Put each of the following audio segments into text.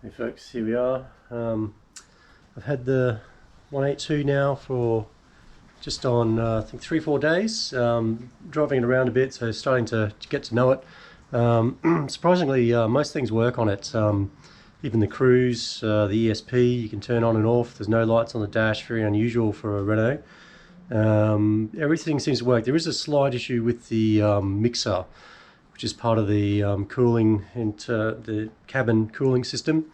Hey folks, here we are. I've had the 182 now for just on I think 3-4 days, driving it around a bit, so starting to get to know it. Surprisingly, most things work on it. Even the cruise, the ESP you can turn on and off. There's no lights on the dash, very unusual for a Renault. Everything seems to work. There is a slight issue with the mixer, which is part of the cooling into the cabin cooling system.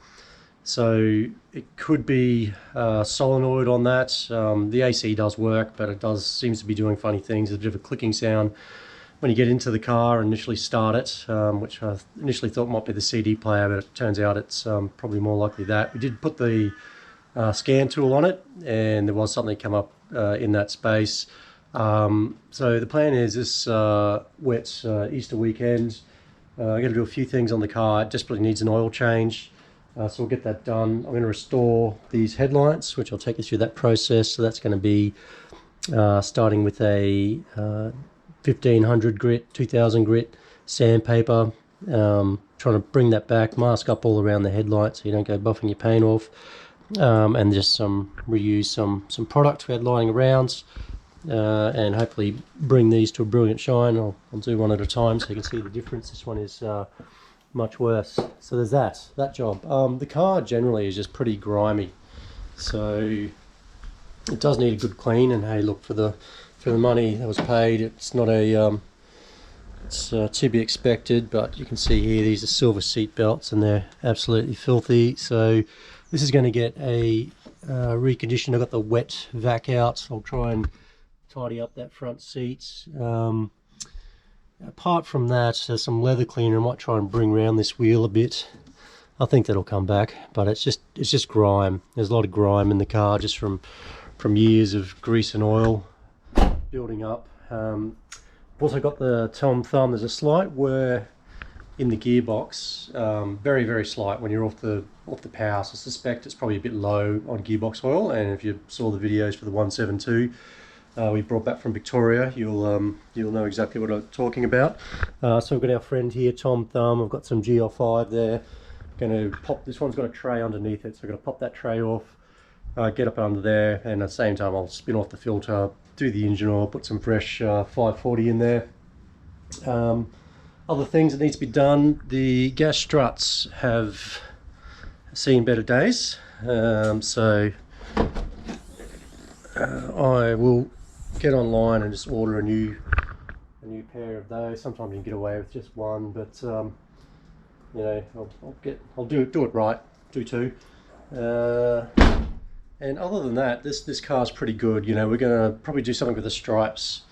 So it could be solenoid on that. The AC does work, but it seems to be doing funny things. There's a bit of a clicking sound when you get into the car and initially start it, which I initially thought might be the CD player, but it turns out it's probably more likely that. We did put the scan tool on it, and there was something come up in that space. So the plan is this wet Easter weekend, I'm going to do a few things on the car. It desperately needs an oil change, so we'll get that done. I'm going to restore these headlights, which I'll take you through that process. So that's going to be starting with a 1500 grit, 2000 grit sandpaper, trying to bring that back, mask up all around the headlights so you don't go buffing your paint off, and just reuse some product we had lying around. And hopefully bring these to a brilliant shine. I'll do one at a time so you can see the difference. This one is much worse. So there's that job. The car generally is just pretty grimy, so it does need a good clean. And hey, look, for the money that was paid, it's not a it's to be expected. But you can see here, these are silver seat belts and they're absolutely filthy. So this is going to get a recondition. I've got the wet vac out. I'll try and tidy up that front seat. Apart from that, there's some leather cleaner. I might try and bring around this wheel a bit. I think that'll come back, but it's just grime. There's a lot of grime in the car just from years of grease and oil building up. I've also got the Tom Thumb. There's a slight wear in the gearbox, very, very slight when you're off the power. So I suspect it's probably a bit low on gearbox oil, and if you saw the videos for the 172 we brought back from Victoria, you'll know exactly what I'm talking about. So we've got our friend here, Tom Thumb. I've got some GL5 there. Going to pop, this one's got a tray underneath it, so I'm going to pop that tray off, get up under there, and at the same time I'll spin off the filter, do the engine oil, put some fresh 540 in there. Other things that need to be done, the gas struts have seen better days, so I will get online and just order a new pair of those. Sometimes you can get away with just one, but you know, I'll do it right, do two. And other than that, this car's pretty good. You know, we're gonna probably do something with the stripes,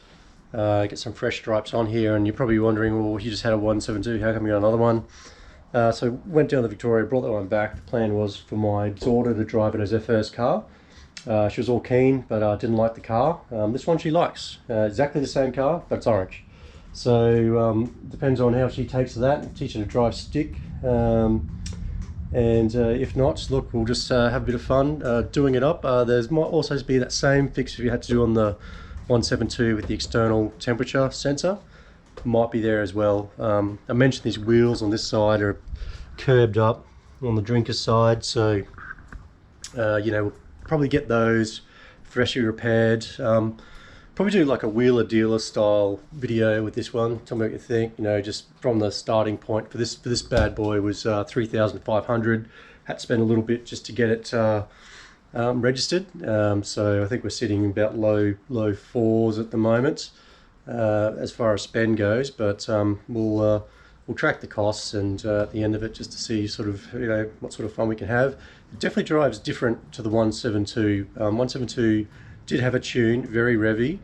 get some fresh stripes on here. And you're probably wondering, well, you just had a 172, how come you got another one? So went down to Victoria, brought that one back. The plan was for my daughter to drive it as her first car. She was all keen, but didn't like the car. This one she likes. Exactly the same car, but it's orange. So depends on how she takes to that. Teach her to drive stick. And if not, look, we'll just have a bit of fun doing it up. There's might also be that same fix if you had to do on the 172 with the external temperature sensor. Might be there as well. I mentioned these wheels on this side are curbed up on the drinker's side, so you know, we'll probably get those freshly repaired. Probably do like a wheeler dealer style video with this one. Tell me what you think. You know, just from the starting point for this bad boy was 3,500. Had to spend a little bit just to get it registered. So I think we're sitting about low fours at the moment as far as spend goes. But we'll track the costs, and at the end of it, just to see sort of, you know, what sort of fun we can have. It definitely drives different to the 172. 172 did have a tune, very revvy.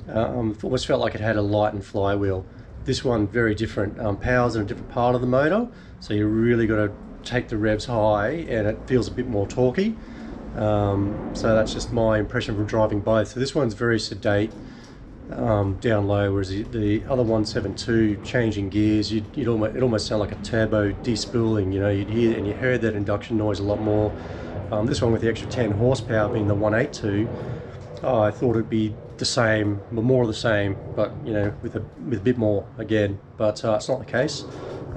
Almost felt like it had a light and flywheel. This one, very different. Power's in a different part of the motor, so you really got to take the revs high, and it feels a bit more torquey. So that's just my impression from driving both. So this one's very sedate, down low, whereas the other 172 changing gears, it almost sound like a turbo despooling. You know, you'd hear, and you heard that induction noise a lot more. This one with the extra 10 horsepower being the 182, I thought it'd be the same, more of the same, but you know, with a bit more again. But it's not the case.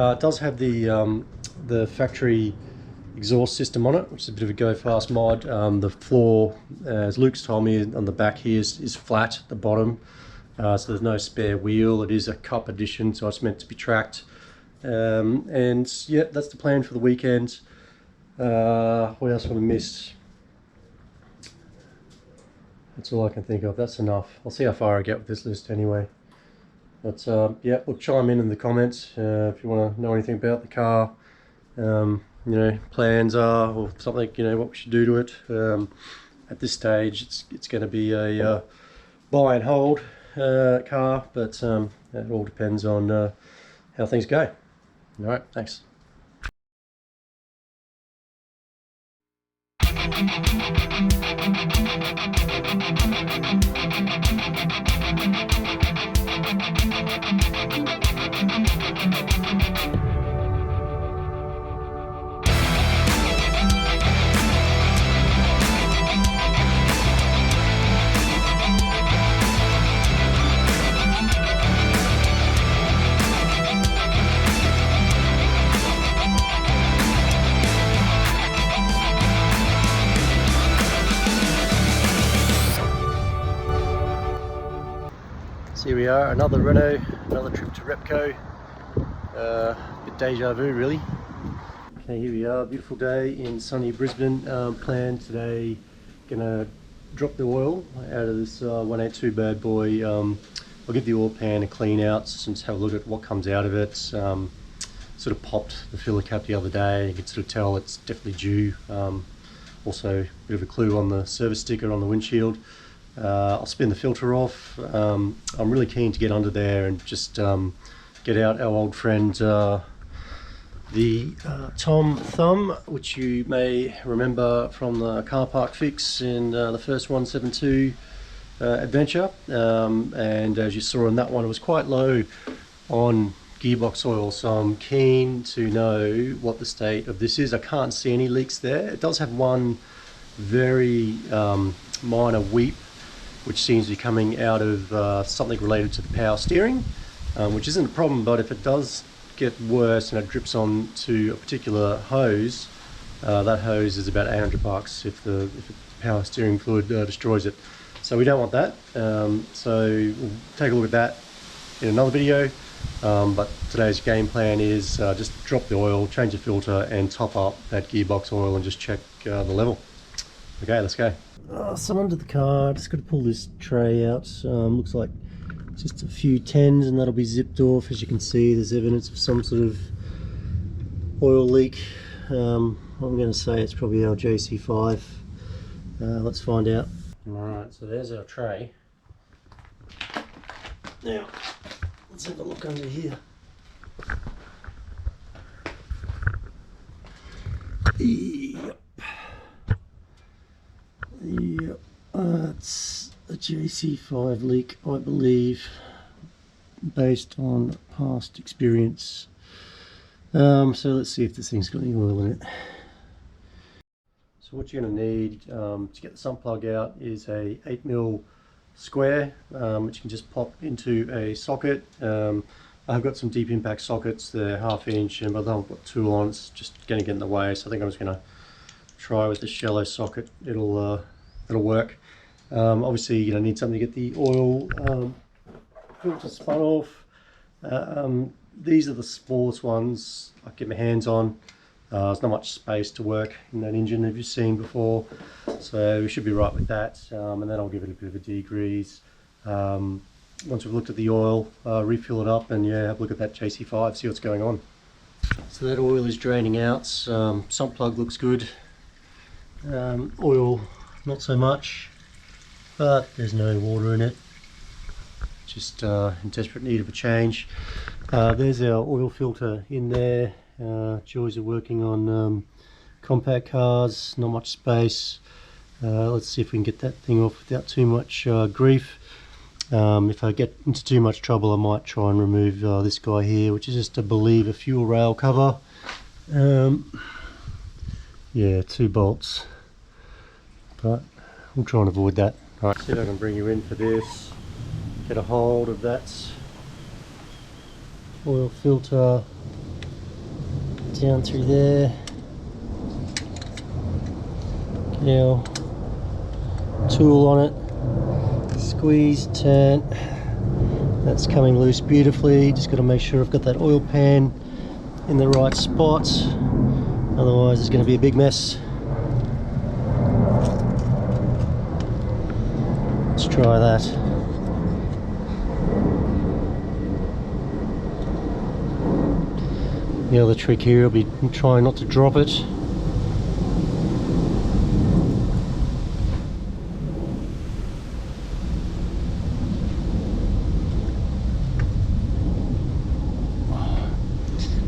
It does have the factory exhaust system on it, which is a bit of a go fast mod. The floor, as Luke's told me, on the back here is flat at the bottom, so there's no spare wheel. It is a cup edition, so it's meant to be tracked. And yeah, that's the plan for the weekend. What else have I missed? That's all I can think of. That's enough. I'll see how far I get with this list anyway. But yeah, look, chime in the comments if you want to know anything about the car. You know, plans are, or something, you know, what we should do to it. At this stage, it's going to be a buy and hold car, but it all depends on how things go. All right, thanks. So here we are, another Renault, another trip to Repco. Bit deja vu really. Okay, here we are, beautiful day in sunny Brisbane. Plan today, gonna drop the oil out of this 182 bad boy. I'll give the oil pan a clean out, just have a look at what comes out of it. Sort of popped the filler cap the other day. You can sort of tell it's definitely due. Also a bit of a clue on the service sticker on the windshield. I'll spin the filter off. I'm really keen to get under there and just get out our old friend the Tom Thumb, which you may remember from the car park fix in the first 172 adventure. And as you saw in that one, it was quite low on gearbox oil, so I'm keen to know what the state of this is. I can't see any leaks there. It does have one very minor weep, which seems to be coming out of something related to the power steering, which isn't a problem, but if it does get worse and it drips on to a particular hose, that hose is about $800 if the power steering fluid destroys it. So we don't want that. So we'll take a look at that in another video. But today's game plan is just drop the oil, change the filter, and top up that gearbox oil and just check the level. Okay, let's go. So under the car, just got to pull this tray out. Looks like just a few 10s and that'll be zipped off. As you can see, there's evidence of some sort of oil leak. I'm going to say it's probably our JC5. Let's find out. Alright, so there's our tray. Now, let's have a look under here. Yep. Yep. It's a JC5 leak, I believe, based on past experience. So let's see if this thing's got any oil in it. So what you're going to need to get the sump plug out is a 8mm square, which you can just pop into a socket. I've got some deep impact sockets, they're 1/2 inch, and by the time I've got tool on, it's just going to get in the way. So I think I'm just going to try with the shallow socket. It'll work. Obviously, you're going to need something to get the oil filter spun off. These are the smallest ones I can get my hands on. There's not much space to work in that engine, as you've seen before, so we should be right with that. And then I'll give it a bit of a degrease. Once we've looked at the oil, refill it up, and yeah, have a look at that JC5, see what's going on. So that oil is draining out. Sump plug looks good. Oil, not so much, but there's no water in it. Just in desperate need of a change. There's our oil filter in there. Joys are working on compact cars, not much space. Let's see if we can get that thing off without too much grief. If I get into too much trouble, I might try and remove this guy here, which is just, I believe, a fuel rail cover. Yeah, 2 bolts, but we'll try and avoid that. All right, see if I can bring you in for this. Get a hold of that oil filter down through there. Now, tool on it, squeeze, turn. That's coming loose beautifully. Just got to make sure I've got that oil pan in the right spot, otherwise it's going to be a big mess. Let's try that. The other trick here will be trying not to drop it.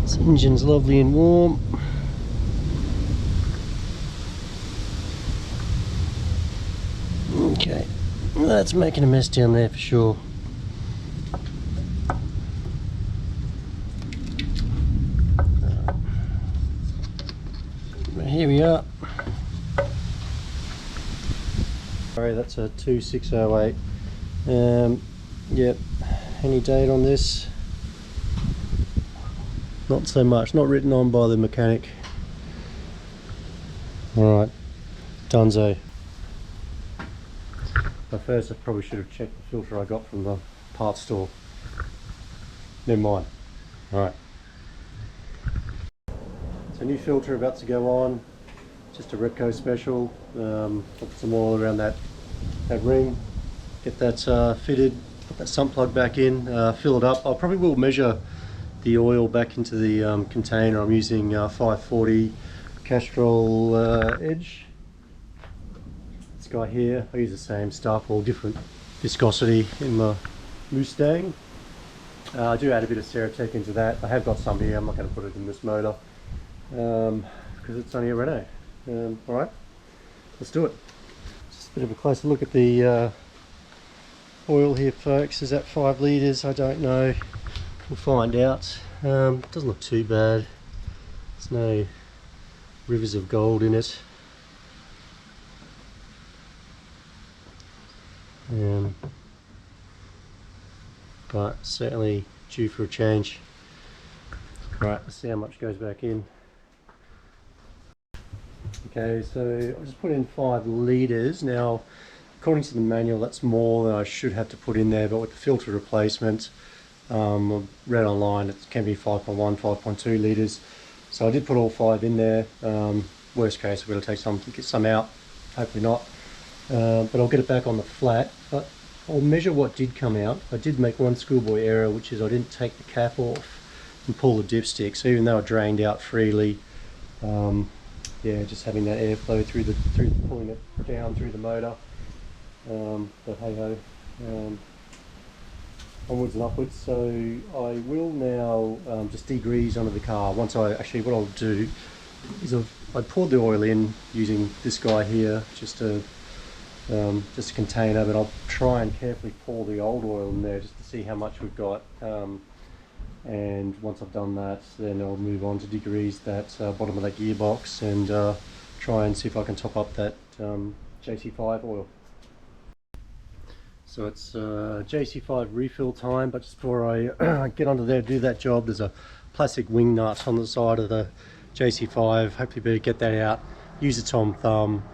This engine's lovely and warm. Okay, that's making a mess down there for sure. Here we are. Sorry, that's a 2608. Yep, any date on this? Not so much, not written on by the mechanic. Alright, donezo. But first I probably should have checked the filter I got from the parts store. Never mind. Alright. So new filter about to go on. Just a Repco special. Put some oil around that ring. Get that fitted. Put that sump plug back in. Fill it up. I probably will measure the oil back into the container. I'm using 540 Castrol Edge. This guy here, I use the same stuff, all different viscosity in my Mustang. I do add a bit of Ceratec into that. I have got some here. I'm not going to put it in this motor because it's only a Renault. Alright, let's do it. Just a bit of a closer look at the oil here, folks. Is that 5 litres? I don't know. We'll find out. It doesn't look too bad. There's no rivers of gold in it. But certainly due for a change. Right, let's see how much goes back in. Okay, so I just put in 5 litres. Now, according to the manual, that's more than I should have to put in there, but with the filter replacement, I read online it can be 5.1, 5.2 litres. So I did put all 5 in there. Worst case, we're going to take some, get some out. Hopefully not. But I'll get it back on the flat. But I'll measure what did come out. I did make one schoolboy error, which is I didn't take the cap off and pull the dipstick. So even though it drained out freely, yeah, just having that airflow through pulling it down through the motor. But hey ho, onwards and upwards. So I will now just degrease under the car. Once I actually, what I'll do is I poured the oil in using this guy here, just a container, but I'll try and carefully pour the old oil in there just to see how much we've got. And once I've done that, then I'll move on to degrease that bottom of that gearbox and try and see if I can top up that JC5 oil. So it's JC5 refill time, but just before I get onto there to do that job, there's a plastic wing nut on the side of the JC5. Hopefully better get that out, use a Tom thumb,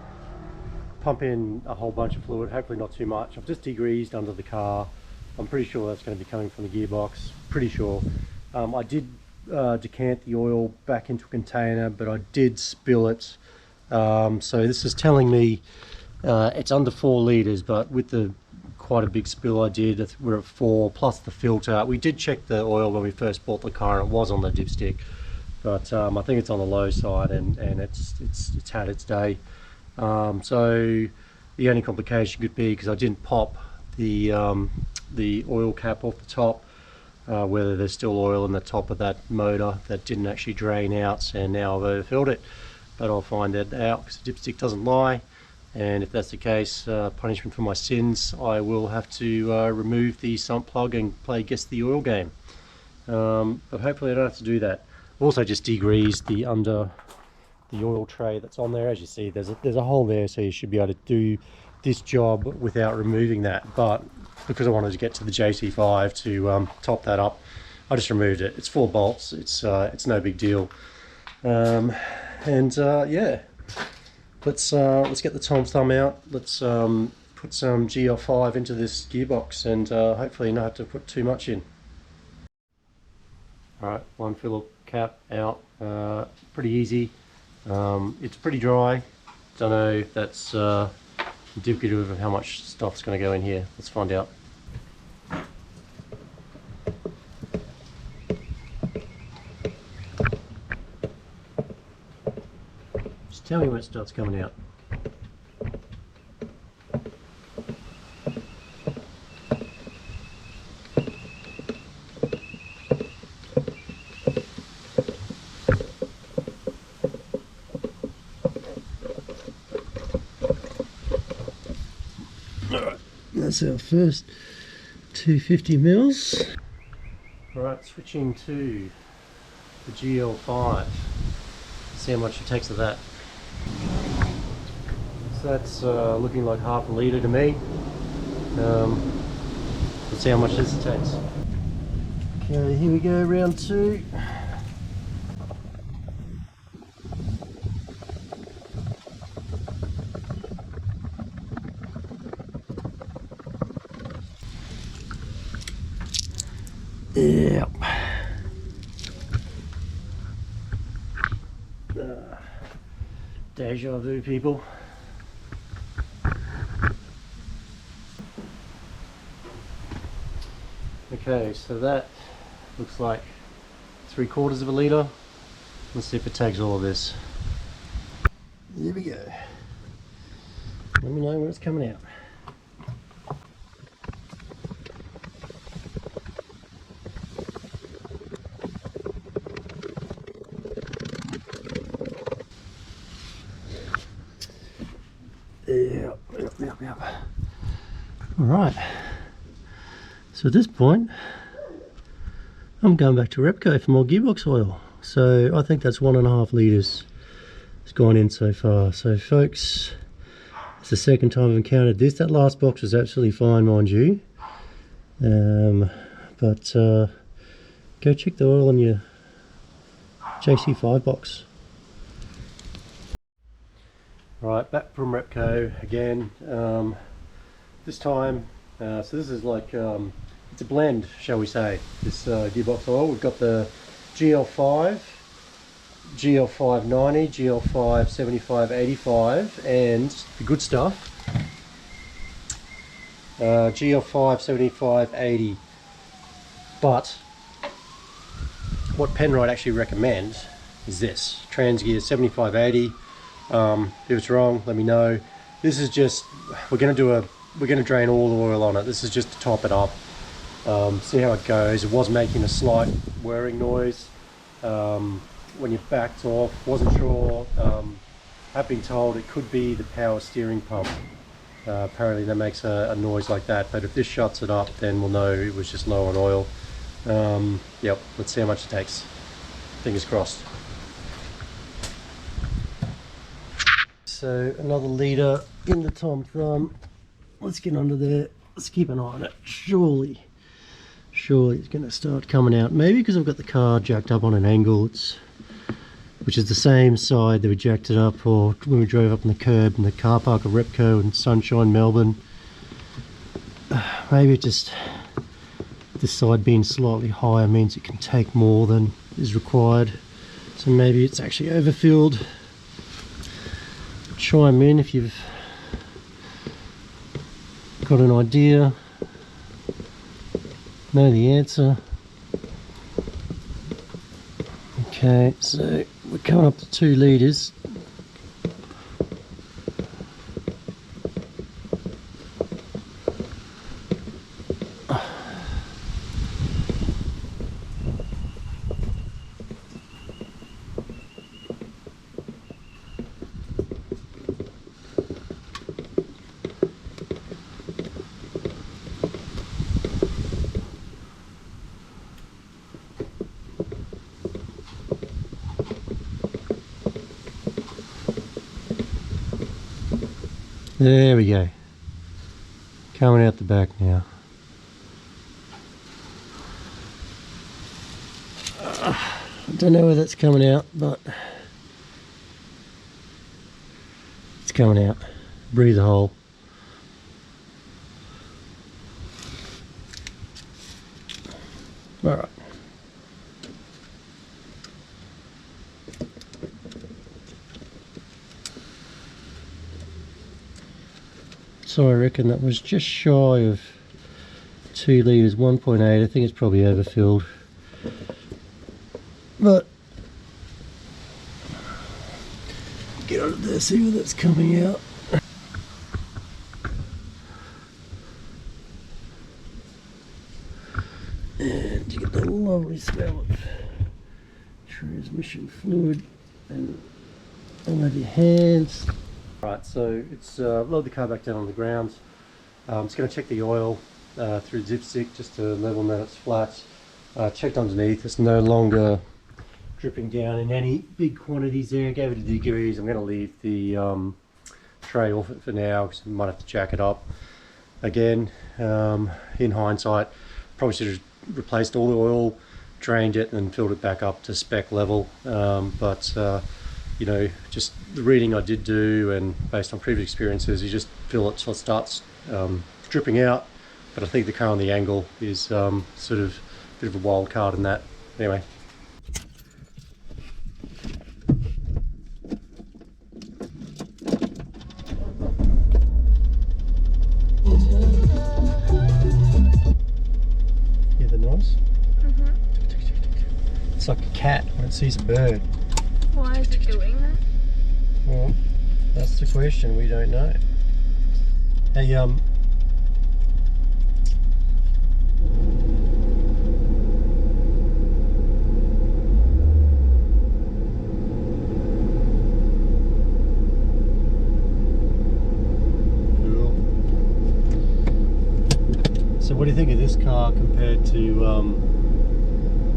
pump in a whole bunch of fluid, hopefully not too much. I've just degreased under the car. I'm pretty sure that's going to be coming from the gearbox, pretty sure. I did decant the oil back into a container, but I did spill it. So this is telling me it's under 4 litres, but with the quite a big spill I did, we're at 4 plus the filter. We did check the oil when we first bought the car and it was on the dipstick, but I think it's on the low side and it's had its day. So the only complication could be because I didn't pop the oil cap off the top, whether there's still oil in the top of that motor that didn't actually drain out, and now I've overfilled it. But I'll find that out because the dipstick doesn't lie, and if that's the case, punishment for my sins, I will have to remove the sump plug and play guess the oil game. But hopefully I don't have to do that. I've also just degreased the under the oil tray that's on there. As you see, there's a hole there, so you should be able to do this job without removing that. But because I wanted to get to the JC5 to top that up, I just removed it. It's 4 bolts. It's no big deal. Yeah, let's get the Tom Thumb out. Let's put some GL5 into this gearbox and hopefully not have to put too much in. Alright, one Phillip cap out. Pretty easy. It's pretty dry. Don't know if that's indicative of how much stuff's going to go in here. Let's find out. Just tell me when it starts coming out. That's our first 250 mils. Alright, switching to the GL5. See how much it takes of that. So that's looking like half a litre to me. Let's see how much this takes. Okay, here we go, round 2. Yep. Deja vu, people. Okay, so that looks like 3/4 of a litre. Let's see if it takes all of this. Here we go. Let me know when it's coming out. Yep. Alright, so at this point I'm going back to Repco for more gearbox oil. So I think that's 1.5 litres has gone in so far. So folks, it's the second time I've encountered this. That last box was absolutely fine, mind you, but go check the oil on your JC5 box. Right, back from Repco again. This time, so this is like, it's a blend, shall we say, this gearbox oil. We've got the GL5, GL590, GL5 7585, and the good stuff, GL5 7580. But what Penrite actually recommends is this, Transgear 7580. If it's wrong, let me know. This is just, we're going to drain all the oil on it. This is just to top it up, see how it goes. It was making a slight whirring noise when you backed off. Wasn't sure. Have been told it could be the power steering pump. Apparently that makes a noise like that, but if this shuts it up, then we'll know it was just low on oil. Yep, let's see how much it takes. Fingers crossed. So another litre in the Tom Thumb. Let's get under there. Let's keep an eye on it. Surely it's going to start coming out. Maybe because I've got the car jacked up on an angle, which is the same side that we jacked it up, or when we drove up on the curb in the car park of Repco in Sunshine, Melbourne. Maybe just this side being slightly higher means it can take more than is required. So maybe it's actually overfilled. Chime in if you've got an idea, know the answer. Okay, so we're coming up to 2 litres. There we go. Coming out the back now. I don't know where that's coming out, but coming out. Breathe a hole. All right. So I reckon that was just shy of 2 litres, 1.8. I think it's probably overfilled. But get under there, see where that's coming out. And you get the lovely smell of transmission fluid and under your hands. Right, so it's load the car back down on the ground. I'm just going to check the oil through the dipstick just to level that it's flat. Checked underneath, it's no longer dripping down in any big quantities there. Gave it a degrees. I'm going to leave the tray off it for now because I might have to jack it up again. In hindsight, probably should have replaced all the oil, drained it and filled it back up to spec level, but you know, just the reading I did do and based on previous experiences, you just fill it till it starts dripping out. But I think the car on the angle is sort of a bit of a wild card in that. Anyway. Hear the noise? It's like a cat when it sees a bird. Why is it doing that? Well, that's the question, we don't know. Hey, so what do you think of this car compared to,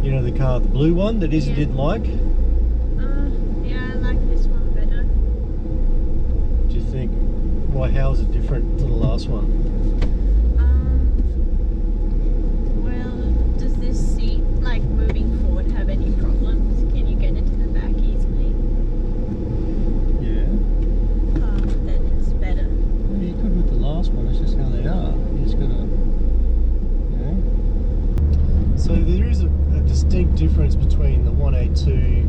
you know, the car, the blue one that Izzy didn't like? Yeah, I like this one better. Do you think, why, how is it different to the last one? Well, does this seat, like moving forward, have any problems? Can you get into the back easily? Yeah. Then it's better. Well, you could with the last one, it's just how they are. You just gotta, you know. So there is a distinct difference between the 182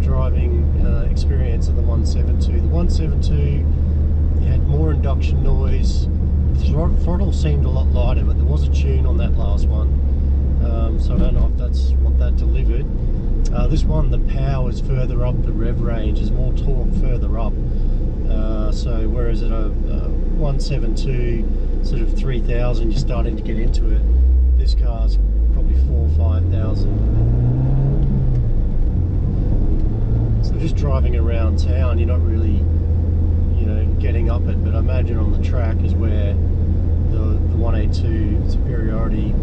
driving experience and the 172. The 172, you had more induction noise. The throttle seemed a lot lighter, but there was a tune on that last one. So I don't know if that's what that delivered. This one, the power is further up the rev range, there's more torque further up. So whereas at a 172, sort of 3,000, you're starting to get into it. This car's probably 4,000 or 5,000. So just driving around town, you're not really, you know, getting up it. But I imagine on the track is where the 182 superiority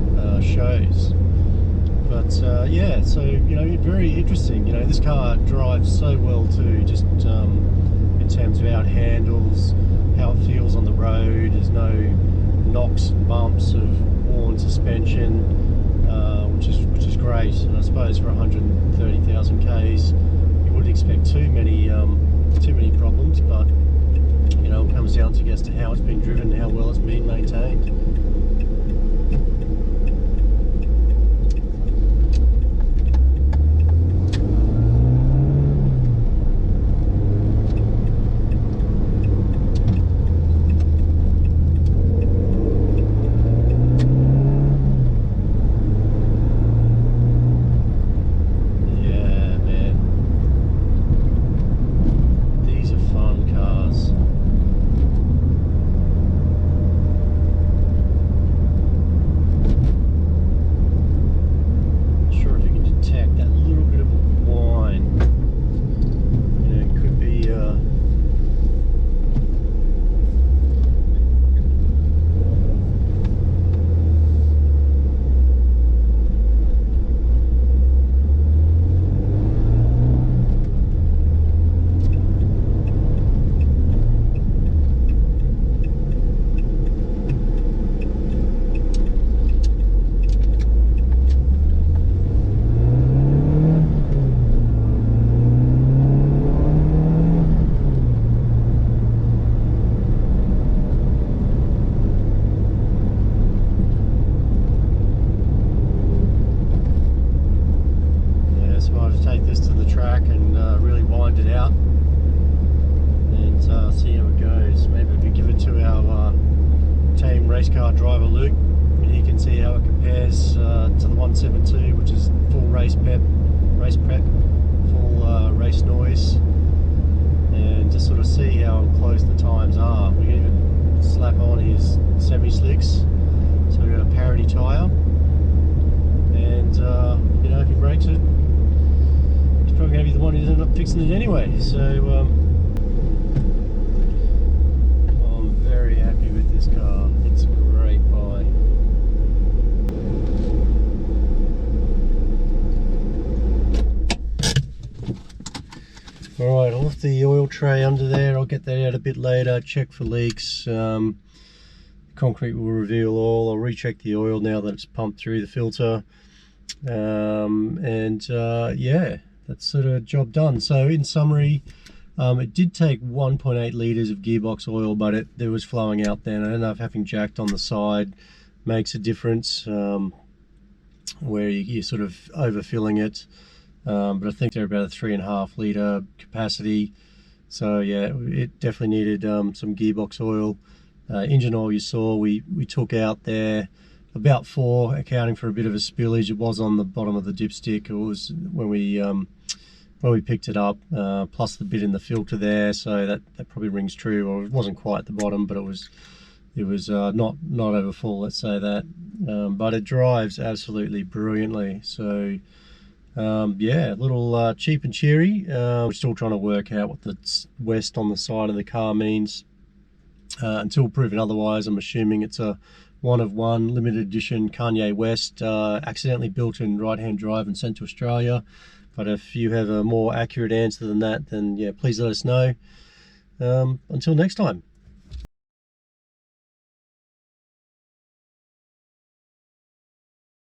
shows. But yeah, so you know, very interesting. You know, this car drives so well too. Just in terms of how it handles, how it feels on the road. There's no knocks and bumps of worn suspension, which is great. And I suppose for 130,000 Ks, you wouldn't expect too many problems. But you know, it comes down to as to how it's been driven, how well it's been maintained. race car driver Luke, and he can see how it compares to the 172, which is full race prep, full race noise, and just sort of see how close the times are. We can even slap on his semi-slicks, so we've got a parity tyre, and you know, if he breaks it, he's probably going to be the one who's ended up fixing it anyway. So I'm very happy with this car. It's a great buy. Alright, I'll lift the oil tray under there. I'll get that out a bit later, check for leaks. Concrete will reveal oil. I'll recheck the oil now that it's pumped through the filter. Yeah, that's sort of job done. So in summary, it did take 1.8 litres of gearbox oil, but there was flowing out there. And I don't know if having jacked on the side makes a difference, where you're sort of overfilling it. But I think they're about a 3.5 litre capacity. So yeah, it definitely needed some gearbox oil. Engine oil, you saw, we took out there about 4, accounting for a bit of a spillage. It was on the bottom of the dipstick. It was when we picked it up, plus the bit in the filter there, so that probably rings true. Or it wasn't quite at the bottom, but it was not over full, let's say that. But it drives absolutely brilliantly. So yeah, a little cheap and cheery. We're still trying to work out what the west on the side of the car means. Until proven otherwise, I'm assuming it's a one of one limited edition Kanye West, accidentally built in right-hand drive and sent to Australia. But if you have a more accurate answer than that, then yeah, please let us know. Until next time.